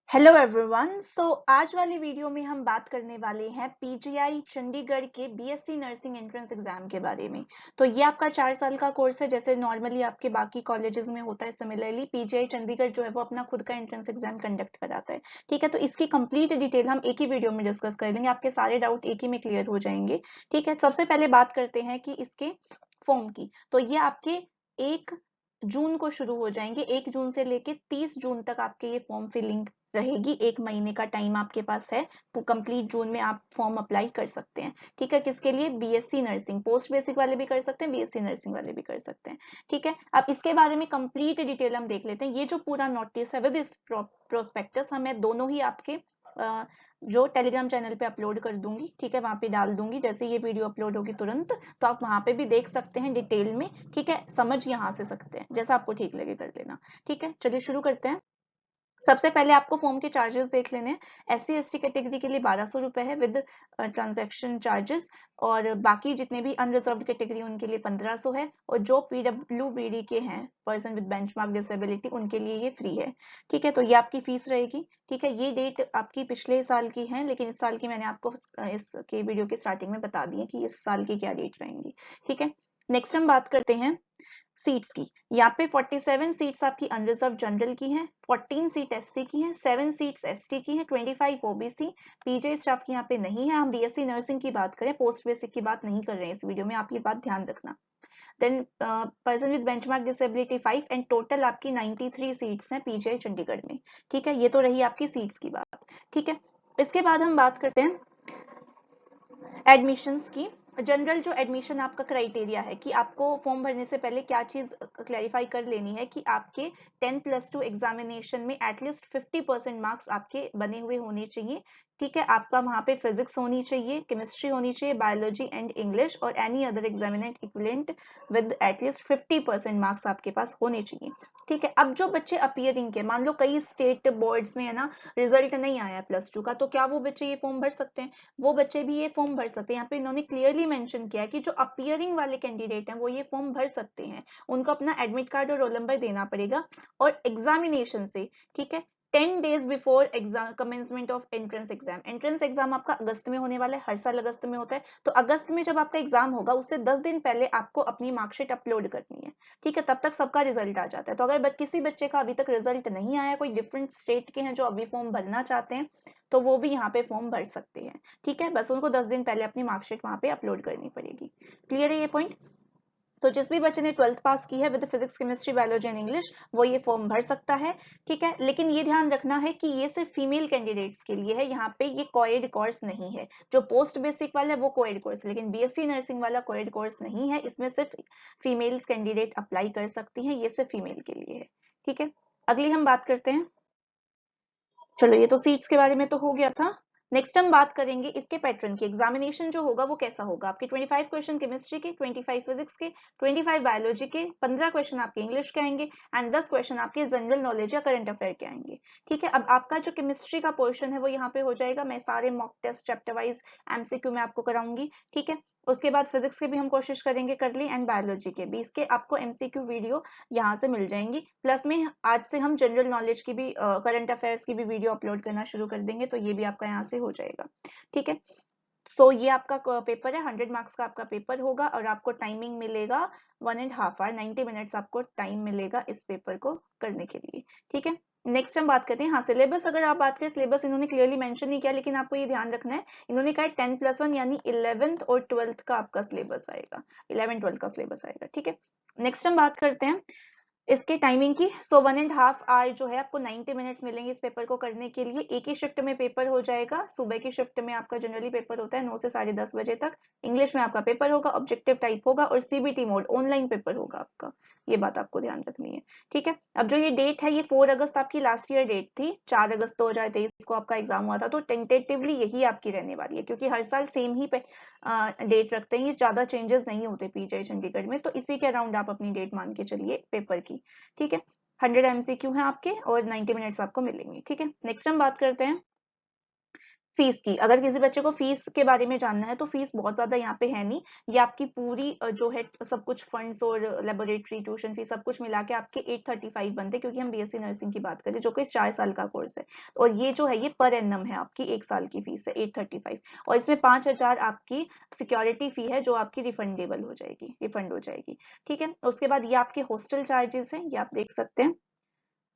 Hello everyone. आज वाली video में हम बात करने वाले हैं पीजीआई चंडीगढ़ के बीएससी नर्सिंग एंट्रेंस एग्जाम के बारे में। तो ये आपका 4 साल का कोर्स है, जैसे नॉर्मली आपके बाकी कॉलेजेस में होता है। सिमिलरली पीजीआई चंडीगढ़ जो है वो अपना खुद का एंट्रेंस एग्जाम कंडक्ट कराता है। ठीक है, तो इसकी कंप्लीट डिटेल हम एक ही वीडियो में डिस्कस कर लेंगे, आपके सारे डाउट एक ही में क्लियर हो जाएंगे। ठीक है, सबसे पहले बात करते हैं कि इसके फॉर्म की। तो ये आपके 1 जून को शुरू हो जाएंगे। 1 जून से लेके 30 जून तक आपके ये फॉर्म फिलिंग रहेगी। 1 महीने का टाइम आपके पास है। कंप्लीट जून में आप फॉर्म अप्लाई कर सकते हैं। ठीक है, किसके लिए? BSc nursing. पोस्ट बेसिक वाले भी कर सकते हैं, बीएससी नर्सिंग वाले भी कर सकते हैं। ठीक है, अब इसके बारे में कंप्लीट डिटेल हम देख लेते हैं। ये जो पूरा नोटिस है विद इस प्रोस्पेक्टस मैं दोनों ही आपके जो टेलीग्राम चैनल पे अपलोड कर दूंगी। ठीक है, वहां पे डाल दूंगी जैसे ये वीडियो अपलोड होगी तुरंत, तो आप वहां पे भी देख सकते हैं डिटेल में। ठीक है, समझ यहाँ से सकते हैं, जैसा आपको ठीक लगे कर लेना। ठीक है, चलिए शुरू करते हैं। सबसे पहले आपको फॉर्म के चार्जेस देख लेने हैं। एससी एसटी कैटेगरी के लिए 1200 रुपए है विद ट्रांजैक्शन चार्जेस, और बाकी जितने भी अनरिजर्व्ड कैटेगरी उनके लिए 1500 है, और जो पीडब्ल्यूबीडी के हैं, पर्सन विद बेंचमार्क डिसेबिलिटी, उनके लिए ये फ्री है। ठीक है, तो ये आपकी फीस रहेगी। ठीक है, ये डेट आपकी पिछले साल की है, लेकिन इस साल की मैंने आपको इसके वीडियो के स्टार्टिंग में बता दी है कि इस साल की क्या डेट रहेंगी। ठीक है, नेक्स्ट हम बात करते हैं सीट्स की। यहाँ पे 47 सीट्स आपकी अनरिजर्व जनरल की हैं, 14 सीट एससी की हैं, 7 सीट्स एसटी की हैं, 25 ओबीसी। पीजे स्टाफ की यहाँ पे नहीं है। हम बीएससी नर्सिंग की बात करें, पोस्ट बेसिक की बात नहीं कर रहे हैं इस वीडियो में, आप ये बात ध्यान रखना। Then person with benchmark disability 5, and total आपकी 93 सीट्स हैं पीजीआई चंडीगढ़ में। ठीक है, ये तो रही आपकी सीट्स की बात। ठीक है, इसके बाद हम बात करते हैं एडमिशंस की। जनरल जो एडमिशन आपका क्राइटेरिया है कि आपको फॉर्म भरने से पहले क्या चीज क्लैरिफाई कर लेनी है कि आपके 10+2 एग्जामिनेशन में एटलीस्ट 50% मार्क्स आपके बने हुए होने चाहिए। ठीक है, आपका वहां पे फिजिक्स होनी चाहिए, केमिस्ट्री होनी चाहिए, बायोलॉजी एंड इंग्लिश, और any other examinant equivalent with at least 50% marks आपके पास होने चाहिए। ठीक है, अब जो बच्चे अपीयरिंग के, मान लो कई स्टेट बोर्ड्स में है ना रिजल्ट नहीं आया +2 का, तो क्या वो बच्चे ये फॉर्म भर सकते हैं? वो बच्चे भी ये फॉर्म भर सकते हैं। यहाँ पे इन्होंने क्लियरली मेंशन किया है कि जो अपीयरिंग वाले कैंडिडेट हैं वो ये फॉर्म भर सकते हैं। उनको अपना एडमिट कार्ड और रोल नंबर देना पड़ेगा, और एग्जामिनेशन से, ठीक है, 10 days before exam commencement of entrance exam. Entrance exam आपका अगस्त में होने वाला है, हर साल अगस्त में होता है। तो अगस्त में जब आपका एग्जाम होगा उससे 10 दिन पहले आपको अपनी मार्कशीट अपलोड करनी है। ठीक है, तब तक सबका रिजल्ट आ जाता है। तो अगर किसी बच्चे का अभी तक रिजल्ट नहीं आया, कोई डिफरेंट स्टेट के हैं जो अभी फॉर्म भरना चाहते हैं, तो वो भी यहाँ पे फॉर्म भर सकते हैं। ठीक है, बस उनको 10 दिन पहले अपनी मार्कशीट वहां पे अपलोड करनी पड़ेगी। क्लियर है ये पॉइंट? तो जिस भी बच्चे ने 12th पास की है with physics chemistry biology and English, वो ये फॉर्म भर सकता है। ठीक है, लेकिन ये ध्यान रखना है कि ये सिर्फ फीमेल कैंडिडेट्स के लिए है। यहाँ पे ये कोएड कोर्स नहीं है। जो पोस्ट बेसिक वाला है वो कोएड कोर्स है, लेकिन बीएससी नर्सिंग वाला कोएड कोर्स नहीं है। इसमें सिर्फ फीमेल्स कैंडिडेट अप्लाई कर सकती हैं, ये सिर्फ फीमेल के लिए है। ठीक है, अगली हम बात करते हैं। चलो, ये तो सीट्स के बारे में तो हो गया था। नेक्स्ट हम बात करेंगे इसके पैटर्न की। एग्जामिनेशन जो होगा वो कैसा होगा? आपके 25 क्वेश्चन केमिस्ट्री के, 25 फिजिक्स के, 25 बायोलॉजी के, 15 क्वेश्चन आपके इंग्लिश के आएंगे, एंड 10 क्वेश्चन आपके जनरल नॉलेज या करंट अफेयर के आएंगे। ठीक है, अब आपका जो केमिस्ट्री का पोर्शन है वो यहाँ पे हो जाएगा। मैं सारे mock test chapter wise MCQ में आपको कराऊंगी। ठीक है, उसके बाद फिजिक्स के भी हम कोशिश करेंगे कर ली, एंड बायोलॉजी के भी। इसके आपको एमसीक्यू वीडियो यहाँ से मिल जाएंगी। प्लस में आज से हम जनरल नॉलेज की भी, करंट अफेयर्स की भी वीडियो अपलोड करना शुरू कर देंगे, तो ये भी आपका यहाँ से हो जाएगा। ठीक है, सो ये आपका पेपर है, 100 मार्क्स का आपका पेपर होगा, और आपको टाइमिंग मिलेगा 1.5 आवर, 90 मिनट्स आपको टाइम मिलेगा इस पेपर को करने के लिए। ठीक है, नेक्स्ट हम बात करते हैं। हाँ, सिलेबस अगर आप बात करें, सिलेबस इन्होंने क्लियरली मेंशन नहीं किया, लेकिन आपको ये ध्यान रखना है। इन्होंने कहा 10+1 यानी 11th और 12th का आपका सिलेबस आएगा, 11 12 का सिलेबस आएगा। ठीक है, नेक्स्ट हम बात करते हैं इसके टाइमिंग की। 1.5 आवर जो है आपको 90 मिनट्स मिलेंगे इस पेपर को करने के लिए। एक ही शिफ्ट में पेपर हो जाएगा। सुबह की शिफ्ट में आपका जनरली पेपर होता है 9 से 10:30 बजे तक। इंग्लिश में आपका पेपर होगा, ऑब्जेक्टिव टाइप होगा, और सीबीटी मोड ऑनलाइन पेपर होगा आपका। ये बात आपको ध्यान रखनी है। ठीक है, अब जो ये डेट है, ये 4 अगस्त आपकी लास्ट ईयर डेट थी। 4 अगस्त 2023 को आपका एग्जाम हुआ था, तो टेंटेटिवली यही आपकी रहने वाली है, क्योंकि हर साल सेम ही डेट रखते हैं। ये ज्यादा चेंजेस नहीं होते पीजीआई चंडीगढ़ में, तो इसी के अराउंड आप अपनी डेट मान के चलिए पेपर की। ठीक है, 100 एमसीक्यू हैं आपके, और 90 मिनट्स आपको मिलेंगे। ठीक है, नेक्स्ट हम बात करते हैं फीस की, अगर किसी बच्चे को फीस के बारे में जानना है तो फीस बहुत ज्यादा यहाँ पे है नहीं, ये आपकी पूरी जो है सब कुछ फंड्स और लेबोरेटरी ट्यूशन फीस सब कुछ मिला के आपके 835 बनते हैं, क्योंकि हम बीएससी नर्सिंग की बात करें जो कि 4 साल का कोर्स है। और ये जो है ये पर एनम है, आपकी 1 साल की फीस है 835, और इसमें 5000 आपकी सिक्योरिटी फी है जो आपकी रिफंडेबल हो जाएगी, रिफंड हो जाएगी। ठीक है, उसके बाद ये आपके हॉस्टल चार्जेस हैं, ये आप देख सकते हैं।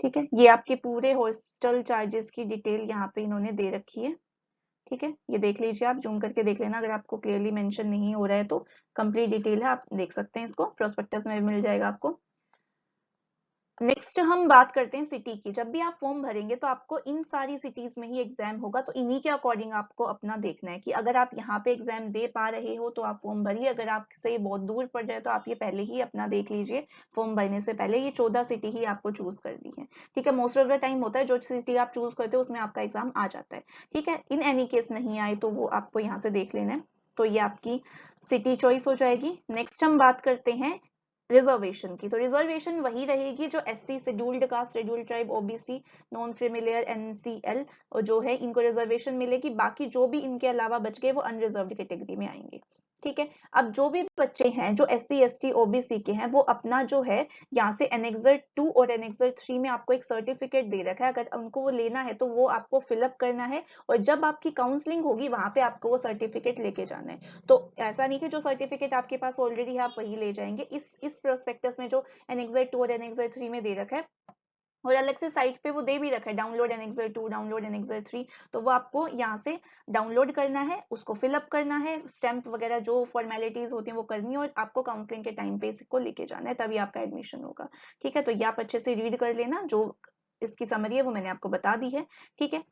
ठीक है, ये आपके पूरे हॉस्टल चार्जेस की डिटेल यहाँ पे इन्होंने दे रखी है। ठीक है, ये देख लीजिए, आप जूम करके देख लेना, अगर आपको क्लियरली मेंशन नहीं हो रहा है तो कंप्लीट डिटेल है, आप देख सकते हैं, इसको प्रोस्पेक्टस में मिल जाएगा आपको। नेक्स्ट हम बात करते हैं सिटी की। जब भी आप फॉर्म भरेंगे तो आपको इन सारी सिटीज में ही एग्जाम होगा, तो इन्हीं के अकॉर्डिंग आपको अपना देखना है कि अगर आप यहाँ पे एग्जाम दे पा रहे हो तो आप फॉर्म भरिए, अगर आपसे बहुत दूर पड़ रहा है तो आप ये पहले ही अपना देख लीजिए फॉर्म भरने से पहले। ये 14 सिटी ही आपको चूज करनी है। ठीक है, मोस्ट ऑफ द टाइम होता है जो सिटी आप चूज करते हो उसमें आपका एग्जाम आ जाता है। ठीक है, इन एनी केस नहीं आए तो वो आपको यहाँ से देख लेना है। तो ये आपकी सिटी चॉइस हो जाएगी। नेक्स्ट हम बात करते हैं रिजर्वेशन की। तो रिजर्वेशन वही रहेगी जो SC, scheduled caste, scheduled tribe, OBC, non creamy layer, NCL जो है इनको रिजर्वेशन मिलेगी। बाकी जो भी इनके अलावा बच गए वो अनरिजर्व्ड कैटेगरी में आएंगे। ठीक है, अब जो भी बच्चे हैं जो एससी, एसटी, ओबीसी के हैं वो अपना जो है यहाँ से एनेक्सर 2 और एनेक्सर 3 में आपको एक सर्टिफिकेट दे रखा है, अगर उनको वो लेना है तो वो आपको फिलअप करना है, और जब आपकी काउंसलिंग होगी वहां पे आपको वो सर्टिफिकेट लेके जाना है। तो ऐसा नहीं कि जो सर्टिफिकेट आपके पास ऑलरेडी है आप वही ले जाएंगे, इस प्रोस्पेक्टस में जो एनेक्सर 2 और एनेक्सर 3 में दे रखा है, और अलग से साइट पे वो दे भी रखा है डाउनलोड एनेक्सर 2, डाउनलोड एनेक्सर 3, तो वो आपको यहाँ से डाउनलोड करना है, उसको फिलअप करना है, स्टैंप वगैरह जो फॉर्मेलिटीज होती हैं वो करनी है, और आपको काउंसलिंग के टाइम पे इसको लेके जाना है, तभी आपका एडमिशन होगा। ठीक है, तो ये आप अच्छे से रीड कर लेना, जो इसकी समरी है वो मैंने आपको बता दी है। ठीक है,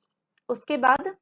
उसके बाद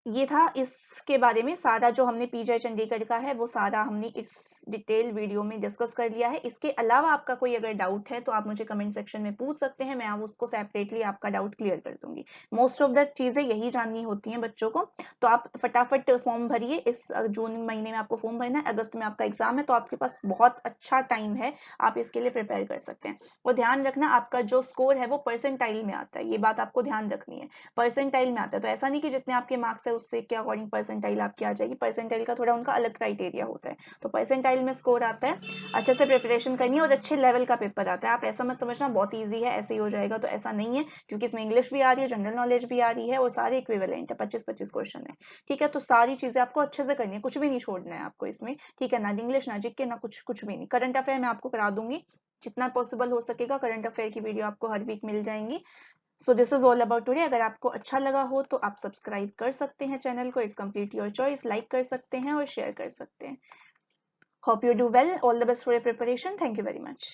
ये था इसके बारे में सारा, जो हमने पीजीआई चंडीगढ़ का है वो सारा हमने इस डिटेल वीडियो में डिस्कस कर लिया है। इसके अलावा आपका कोई अगर डाउट है तो आप मुझे कमेंट सेक्शन में पूछ सकते हैं, मैं आप उसको सेपरेटली आपका डाउट क्लियर कर दूंगी। मोस्ट ऑफ द चीजें यही जाननी होती हैं बच्चों को, तो आप फटाफट फॉर्म भरिए। इस जून महीने में आपको फॉर्म भरना है, अगस्त में आपका एग्जाम है, तो आपके पास बहुत अच्छा टाइम है, आप इसके लिए प्रिपेयर कर सकते हैं। और ध्यान रखना आपका जो स्कोर है वो परसेंटाइल में आता है, ये बात आपको ध्यान रखनी है, परसेंटाइल में आता है। तो ऐसा नहीं कि जितने आपके मार्क्स है उससे के अकॉर्डिंग परसेंटाइल आपकी आ जाएगी, परसेंटाइल का थोड़ा उनका अलग क्राइटेरिया होता है, तो परसेंटाइल में स्कोर आता है। अच्छे से प्रिपरेशन करनी है और अच्छे लेवल का पेपर आता है, आप ऐसा मत समझना बहुत ईजी है ऐसे ही हो जाएगा, तो ऐसा नहीं है, क्योंकि इसमें इंग्लिश भी आ रही है, जनरल नॉलेज भी आ रही है, और सारे इक्विवेलेंट है, 25-25 क्वेश्चन है। ठीक है, तो सारी चीजें आपको अच्छे से करनी है, कुछ भी नहीं छोड़ना है आपको इसमें। ठीक है, ना इंग्लिश ना जीके ना कुछ भी नहीं। करंट अफेयर मैं आपको करा दूंगी, जितना पॉसिबल हो सकेगा करंट अफेयर की वीडियो आपको हर वीक मिल जाएंगी। So this is all about today. अगर आपको अच्छा लगा हो तो आप सब्सक्राइब कर सकते हैं चैनल को, it's complete your choice, like कर सकते हैं और शेयर कर सकते हैं। Hope you do well, all the best for your preparation, thank you very much.